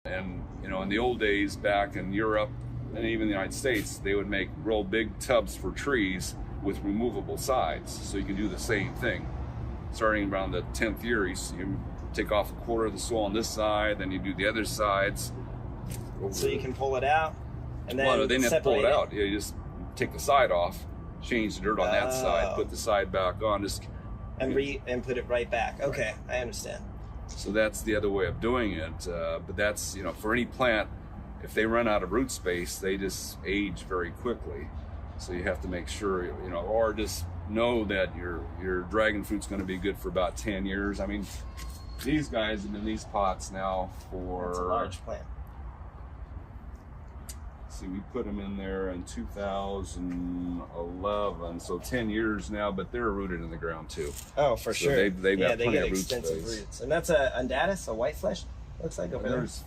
And, you know, in the old days back in Europe and even the United States, they would make real big tubs for trees with removable sides. So you can do the same thing. Starting around the 10th year, you take off a quarter of the soil on this side, then you do the other sides. So you can pull it out and then well, they didn't have to pull it out. it. You just take the side off, change the dirt on that side, put the side back on, and put it right back. Okay, I understand. So that's the other way of doing it. But that's, you know, for any plant, if they run out of root space, they just age very quickly. So you have to make sure, you know, or just know that your dragon fruit's going to be good for about 10 years. I mean, these guys have been in these pots now for... It's a large plant. See, we put them in there in 2011, so 10 years now, but they're rooted in the ground too. Oh, for so sure. They've got they plenty get of root extensive space. roots. And that's a undatus, a white flesh, looks like over there. There's